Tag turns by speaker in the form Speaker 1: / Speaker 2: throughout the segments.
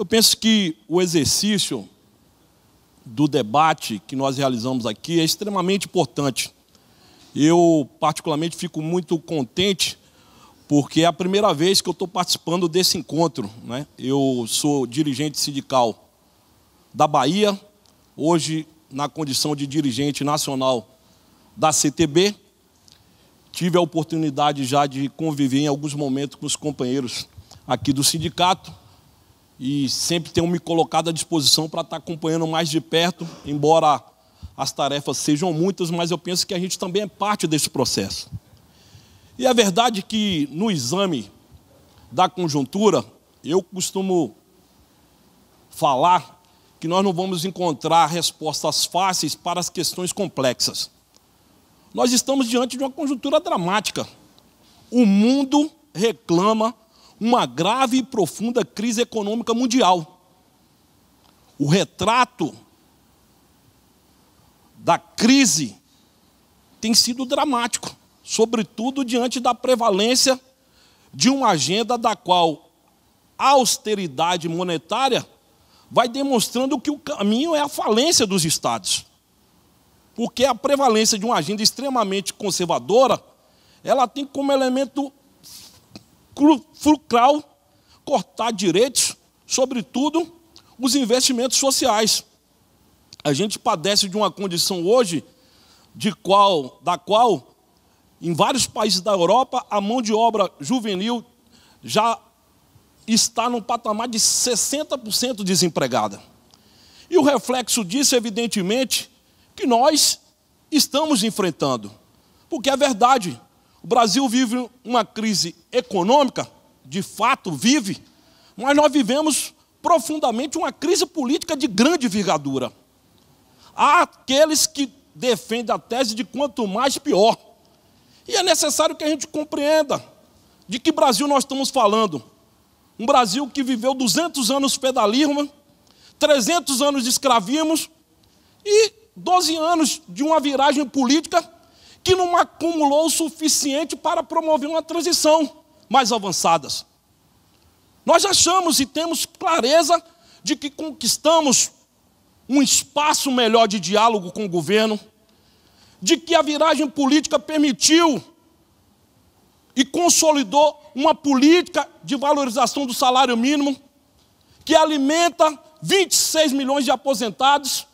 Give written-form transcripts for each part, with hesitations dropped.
Speaker 1: Eu penso que o exercício do debate que nós realizamos aqui é extremamente importante. Eu, particularmente, fico muito contente porque é a primeira vez que eu estou participando desse encontro, né? Eu sou dirigente sindical da Bahia, hoje na condição de dirigente nacional da CTB. Tive a oportunidade já de conviver em alguns momentos com os companheiros aqui do sindicato e sempre tenho me colocado à disposição para estar acompanhando mais de perto, embora as tarefas sejam muitas, mas eu penso que a gente também é parte desse processo. E é verdade que no exame da conjuntura, eu costumo falar que nós não vamos encontrar respostas fáceis para as questões complexas. Nós estamos diante de uma conjuntura dramática. O mundo reclama uma grave e profunda crise econômica mundial. O retrato da crise tem sido dramático, sobretudo diante da prevalência de uma agenda da qual a austeridade monetária vai demonstrando que o caminho é a falência dos Estados. Porque a prevalência de uma agenda extremamente conservadora, ela tem como elemento fulcral cortar direitos, sobretudo os investimentos sociais. A gente padece de uma condição hoje da qual, em vários países da Europa, a mão de obra juvenil já está num patamar de 60% desempregada. E o reflexo disso, evidentemente, que nós estamos enfrentando. Porque é verdade, o Brasil vive uma crise econômica, de fato vive, mas nós vivemos profundamente uma crise política de grande envergadura. Há aqueles que defendem a tese de quanto mais, pior. E é necessário que a gente compreenda de que Brasil nós estamos falando. Um Brasil que viveu 200 anos de feudalismo, 300 anos de escravismo e 12 anos de uma viragem política que não acumulou o suficiente para promover uma transição mais avançadas. Nós achamos e temos clareza de que conquistamos um espaço melhor de diálogo com o governo, de que a viragem política permitiu e consolidou uma política de valorização do salário mínimo, que alimenta 26 milhões de aposentados,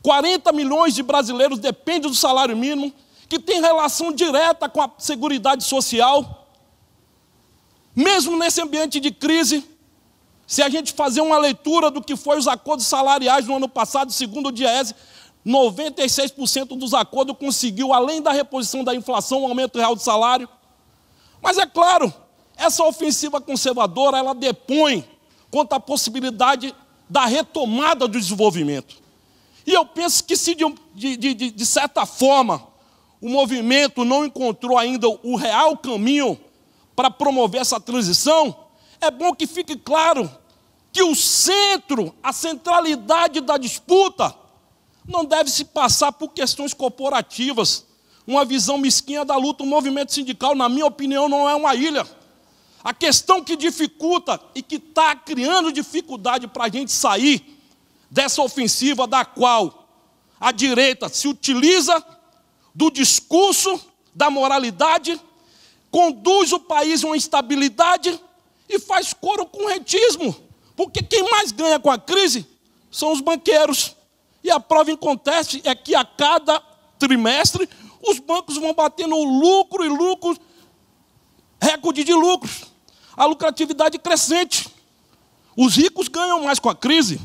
Speaker 1: 40 milhões de brasileiros dependem do salário mínimo, que tem relação direta com a Seguridade Social. Mesmo nesse ambiente de crise, se a gente fazer uma leitura do que foi os acordos salariais no ano passado, segundo o DIEESE, 96% dos acordos conseguiu, além da reposição da inflação, um aumento real de salário. Mas é claro, essa ofensiva conservadora, ela depõe contra a possibilidade da retomada do desenvolvimento. E eu penso que se de certa forma o movimento não encontrou ainda o real caminho para promover essa transição, é bom que fique claro que o centro, a centralidade da disputa, não deve se passar por questões corporativas, uma visão mesquinha da luta. O movimento sindical, na minha opinião, não é uma ilha. A questão que dificulta e que está criando dificuldade para a gente sair dessa ofensiva da qual a direita se utiliza do discurso, da moralidade, conduz o país a uma instabilidade e faz coro com o rentismo. Porque quem mais ganha com a crise são os banqueiros. E a prova em conteste é que a cada trimestre os bancos vão batendo lucro e lucro, recorde de lucros. A lucratividade crescente. Os ricos ganham mais com a crise.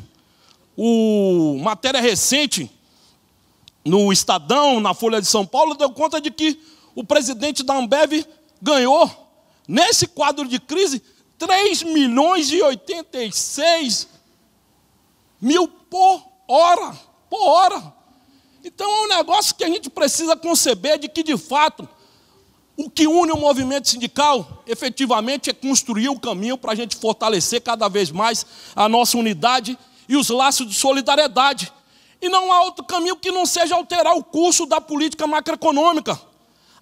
Speaker 1: Matéria recente no Estadão, na Folha de São Paulo, deu conta de que o presidente da Ambev ganhou, nesse quadro de crise, 3 milhões e 86 mil por hora. Então é um negócio que a gente precisa conceber de que, de fato, o que une o movimento sindical, efetivamente, é construir o caminho para a gente fortalecer cada vez mais a nossa unidade e os laços de solidariedade. E não há outro caminho que não seja alterar o curso da política macroeconômica.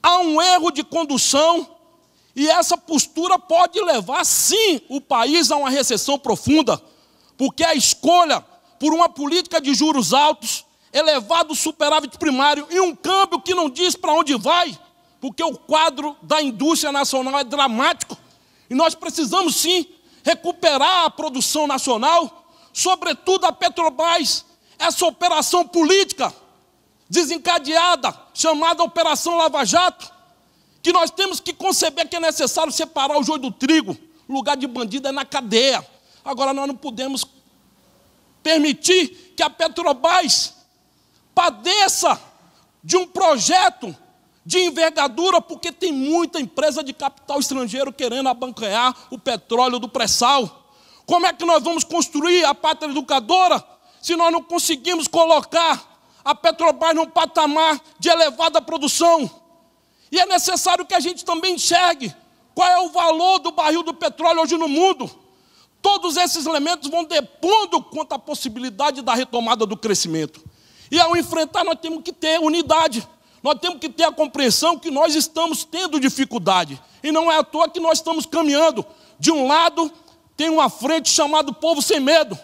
Speaker 1: Há um erro de condução e essa postura pode levar, sim, o país a uma recessão profunda. porque a escolha por uma política de juros altos, elevado superávit primário e um câmbio que não diz para onde vai, porque o quadro da indústria nacional é dramático, e nós precisamos sim recuperar a produção nacional, sobretudo a Petrobras, essa operação política desencadeada, chamada Operação Lava Jato, que nós temos que conceber que é necessário separar o joio do trigo. O lugar de bandido é na cadeia. Agora, nós não podemos permitir que a Petrobras padeça de um projeto de envergadura, porque tem muita empresa de capital estrangeiro querendo abancanhar o petróleo do pré-sal. Como é que nós vamos construir a pátria educadora se nós não conseguimos colocar a Petrobras num patamar de elevada produção? E é necessário que a gente também enxergue qual é o valor do barril do petróleo hoje no mundo. Todos esses elementos vão depondo quanto à possibilidade da retomada do crescimento. E ao enfrentar, nós temos que ter unidade. Nós temos que ter a compreensão que nós estamos tendo dificuldade. E não é à toa que nós estamos caminhando. De um lado, tem uma frente chamada Povo Sem Medo.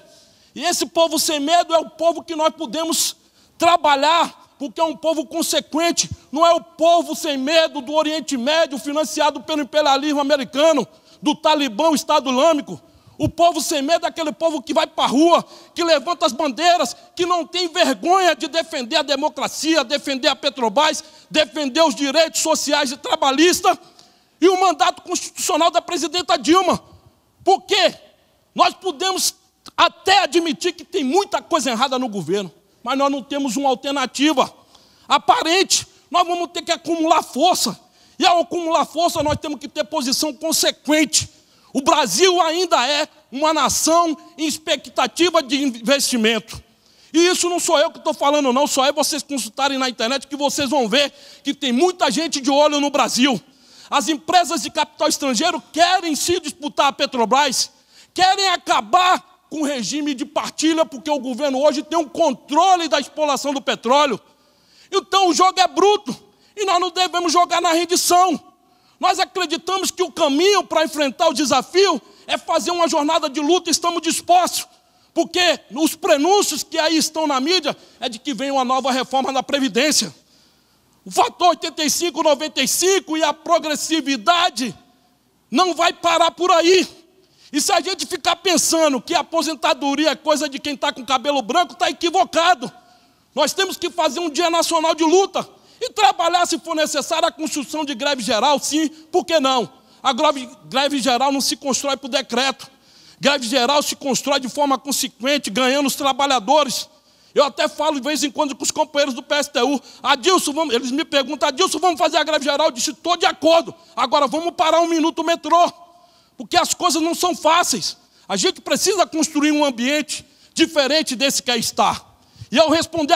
Speaker 1: E esse povo sem medo é o povo que nós podemos trabalhar, porque é um povo consequente. Não é o povo sem medo do Oriente Médio, financiado pelo imperialismo americano, do Talibã, o Estado Islâmico. O povo sem medo é aquele povo que vai para a rua, que levanta as bandeiras, que não tem vergonha de defender a democracia, defender a Petrobras, defender os direitos sociais e trabalhistas e o mandato constitucional da presidenta Dilma. Por quê? Nós podemos até admitir que tem muita coisa errada no governo, mas nós não temos uma alternativa aparente. Nós vamos ter que acumular força. E ao acumular força, nós temos que ter posição consequente. O Brasil ainda é uma nação em expectativa de investimento. E isso não sou eu que estou falando, não. Só é vocês consultarem na internet que vocês vão ver que tem muita gente de olho no Brasil. As empresas de capital estrangeiro querem se disputar a Petrobras, querem acabar com o regime de partilha, porque o governo hoje tem um controle da exploração do petróleo. Então o jogo é bruto e nós não devemos jogar na rendição. Nós acreditamos que o caminho para enfrentar o desafio é fazer uma jornada de luta e estamos dispostos, porque os prenúncios que aí estão na mídia é de que vem uma nova reforma da Previdência. O fator 85-95 e a progressividade não vai parar por aí. E se a gente ficar pensando que a aposentadoria é coisa de quem está com cabelo branco, está equivocado. Nós temos que fazer um dia nacional de luta e trabalhar, se for necessário, a construção de greve geral, sim, por que não? A greve geral não se constrói por decreto. Greve geral se constrói de forma consequente, ganhando os trabalhadores. Eu até falo de vez em quando com os companheiros do PSTU, Adilson, eles me perguntam, Adilson, vamos fazer a greve geral? Eu disse, estou de acordo. Agora vamos parar um minuto o metrô, porque as coisas não são fáceis. A gente precisa construir um ambiente diferente desse que aí está. E ao responder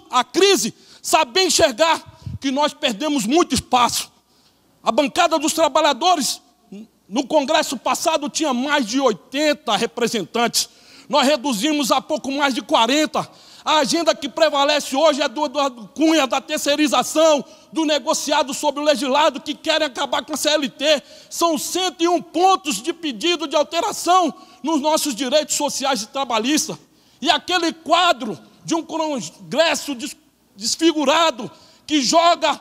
Speaker 1: à crise, saber enxergar que nós perdemos muito espaço. A bancada dos trabalhadores, no Congresso passado, tinha mais de 80 representantes. Nós reduzimos a pouco mais de 40. A agenda que prevalece hoje é do Eduardo Cunha, da terceirização, do negociado sobre o legislado, que querem acabar com a CLT. São 101 pontos de pedido de alteração nos nossos direitos sociais e trabalhistas. E aquele quadro de um Congresso desfigurado, que joga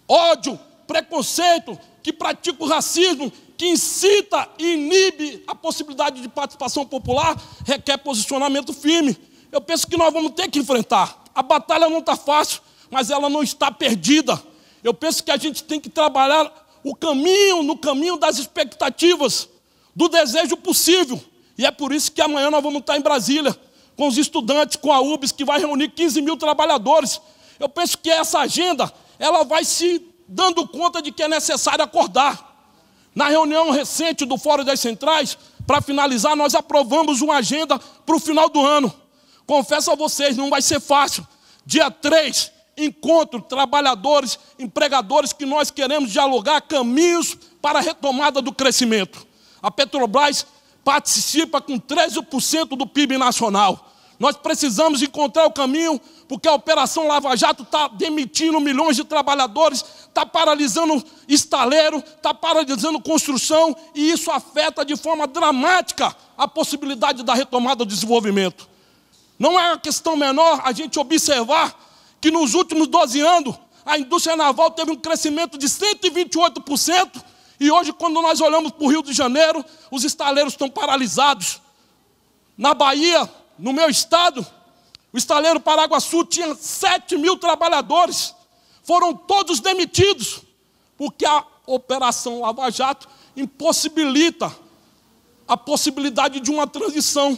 Speaker 1: ódio, preconceito, que pratica o racismo, que incita e inibe a possibilidade de participação popular, requer posicionamento firme. Eu penso que nós vamos ter que enfrentar. A batalha não está fácil, mas ela não está perdida. Eu penso que a gente tem que trabalhar no caminho das expectativas, do desejo possível. E é por isso que amanhã nós vamos estar em Brasília, com os estudantes, com a UBS, que vai reunir 15 mil trabalhadores. Eu penso que essa agenda, ela vai se dando conta de que é necessário acordar. Na reunião recente do Fórum das Centrais, para finalizar, nós aprovamos uma agenda para o final do ano. Confesso a vocês, não vai ser fácil. Dia 3, encontro trabalhadores, empregadores, que nós queremos dialogar caminhos para a retomada do crescimento. A Petrobras participa com 13% do PIB nacional. Nós precisamos encontrar o caminho, porque a Operação Lava Jato está demitindo milhões de trabalhadores, está paralisando estaleiro, está paralisando construção, e isso afeta de forma dramática a possibilidade da retomada do desenvolvimento. Não é uma questão menor a gente observar que nos últimos 12 anos a indústria naval teve um crescimento de 128%, e hoje, quando nós olhamos para o Rio de Janeiro, os estaleiros estão paralisados. Na Bahia, no meu estado, o estaleiro Paraguaçu tinha 7 mil trabalhadores. Foram todos demitidos, porque a Operação Lava Jato impossibilita a possibilidade de uma transição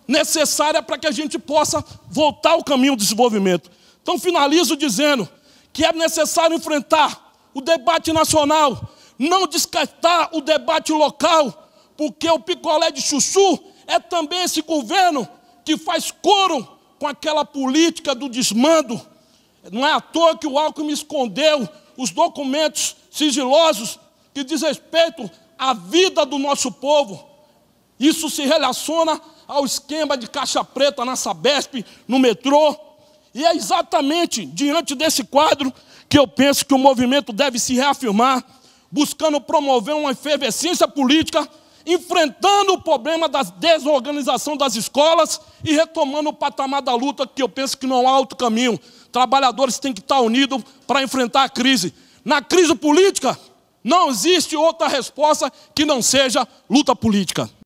Speaker 1: necessária para que a gente possa voltar ao caminho do desenvolvimento. Então, finalizo dizendo que é necessário enfrentar o debate nacional, não descartar o debate local, porque o picolé de chuchu é também esse governo que faz coro com aquela política do desmando. Não é à toa que o Alckmin escondeu os documentos sigilosos que diz respeito à vida do nosso povo. Isso se relaciona ao esquema de caixa preta na Sabesp, no metrô. E é exatamente diante desse quadro que eu penso que o movimento deve se reafirmar, buscando promover uma efervescência política, enfrentando o problema da desorganização das escolas e retomando o patamar da luta, que eu penso que não há outro caminho. Trabalhadores têm que estar unidos para enfrentar a crise. Na crise política, não existe outra resposta que não seja luta política.